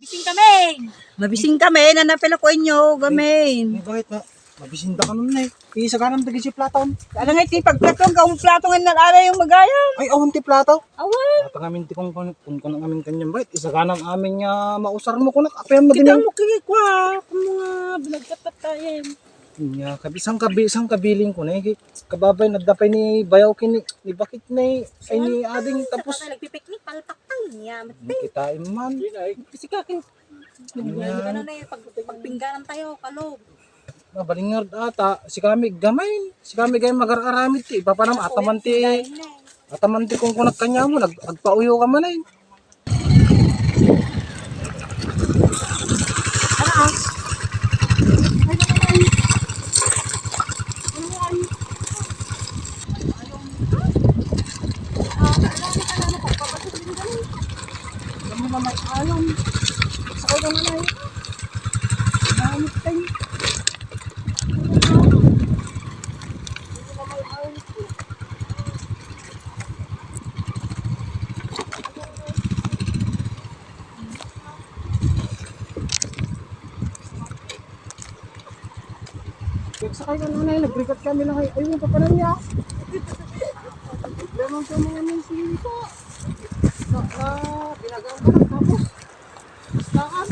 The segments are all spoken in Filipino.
Bising kami! Mabising kami, nanapil ako inyo, gamin. Ay, bakit na? Mabisinda ka nun na eh. Isa ka nang tagi si Platon. Ano nga iti pagplatong, kung platong ang nalala yung magayang. Ay, awan ti Plato. Awan. At ang amin ti kung kanang amin kanyang bakit. Isa ka nang amin nga mausar mo kunak. Apayan mo din. Kita mo kikikwa, kung mga binagkatatayin. Nga, isang kabiling ko na eh. Kababay, nagdapay ni Bayaw kini. Ni bakit na eh. Ay ni ading tapos. Nagpipiknik, palpaktang niya. Kita iman. Kasi kakin, Ano na yung pagpingganan tayo, kalog. Mabalingard ata. Si kami gamay. Si kami gamay magar-aramid ti. Ipapanam ataman ti. Ataman ti kung kunak kanya mo. Nagpauyo ka man eh. Sakay ka na na, nag-record kami lang ay ayun pa pala niya. Lemon ka mga minsin ko. Binagang ka lang tapos. Saan?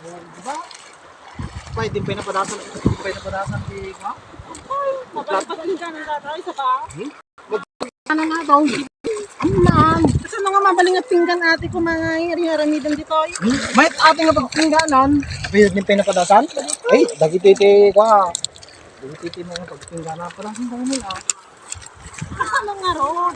Diba? Pwede din pinapadasan di ko. mapapakinggan ang tatay sa ka. Ano nga daw? Aman, kasi mga mabalingat pinggan ate ko mga hiri-haramidan dito. May ating nga pagpingganan. Pwede din pinapadasan? Ay, dagititi ko. Dagititi mo nga pagpingganan. Padasan daw nila. Ano nga ron?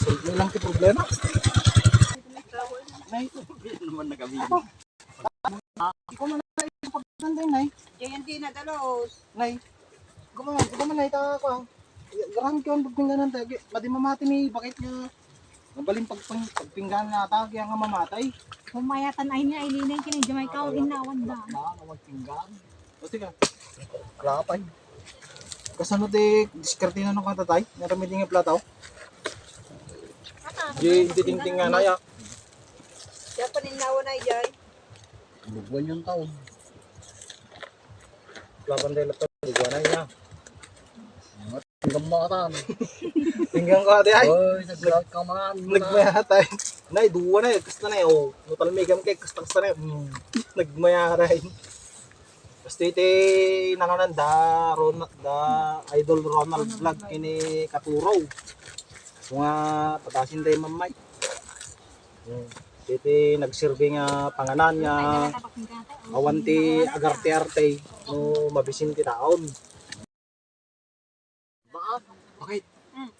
Solve lang ti problema. Nay, naman nagabi. ikaw man na pagdanday, nay. Yan di na dalos. Nay, gumaman nay ta ko. Garan ko ang pagpingganan tayo. Madi mamati ni bakit nga mabaling pagpinggan na ta kaya nga mamatay. Humayatan ay niya, ilinay kini Jamaica, inawan da. Pinggan. O sige. Klapay. Kasano ti diskarte na nung katatay? Naramid nga plataw. Di tingting nga naya. Kaya paninawa na ijay. Bugwan yung taon. Laban dahil ito. Bugwa na niya. Hanggang makatan. Tinggang ka ate ay. Oy, naglaot ka man. Nagmayatay. Nay, duwa na eh. Kasta na eh. Oh, nutalmigam kay kasta na eh. Nagmayaray. Basta iti nangananda da Idol Ronald Vlog kini Katuraw. So nga patasin tayo mamay. Iti nagsurvey nga panganan nga awanti agarte-arte no mabisin ti taon. Bakit?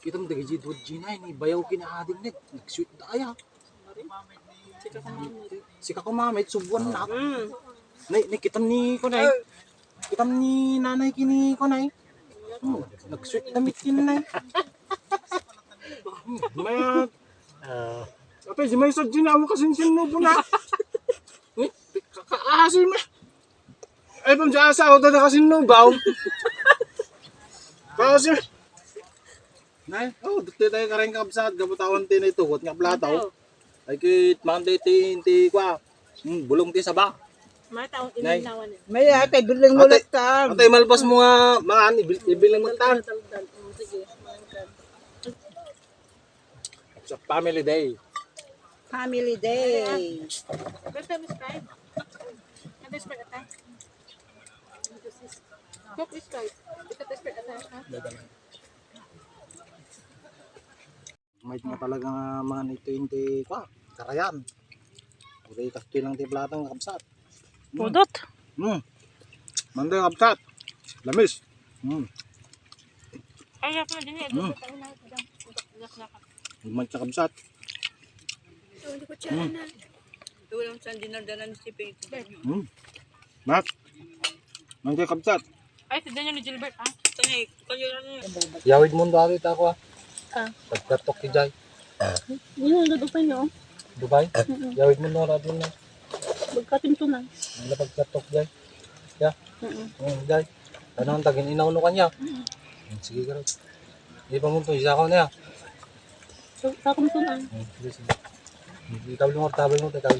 Kitang dagay duwad ginay ni bayaw kinaading nag-sweet daya. Sika kumamit subuan na. Nay kitam ni kunay. Kitam ni nanay kini kunay. Nag-sweet damit kinay. May Apay, si may sadya na ako kasinsin mo po na. Kakaasin mo. Ay, pam siya asa ako na kasin no, baw. Kasi, nay, dito tayo kareng kabsat, gabutawan tin ito, kot nga plataw. Ay, kit, manday ti kwa. Bulong ti saba. Mga taong Nay. ininawan niya. May ate, bilang mulat ka. Atay, malpas mo nga, mga ibilang mo tan. Sige. Sa family day. Family day. First time is fried. And this for atay. Cook is fried. Ito is for atay. May nga talaga mga nito hindi ka, karayan. Okay, kasto lang ti platang kabsat. Pudot. Manday kapsat. Lamis. Kaya pa din eh. Mm. Mancha kapsat. Hindi ko siya na. Ito lang saan dinardanan si Pete. Max. Manday kapsat. Ay, si Daniel ni Gilbert ah. Tangay, kayo lang yun. Yawid mo dali ako ah. Ah. Pagkatok ki Jai. Yun, dadupay niyo. Dubai. Yawid mo na radon na. Magkatimto na. Wala pagkatok Jai. Ya. Jai. Ano ang tagin inaw no kanya? Sige ka rin. Hindi pa mo ito, isa ko na ya. Sa kumto na. Sige, sige. Ikaw lumortabal mo, ikaw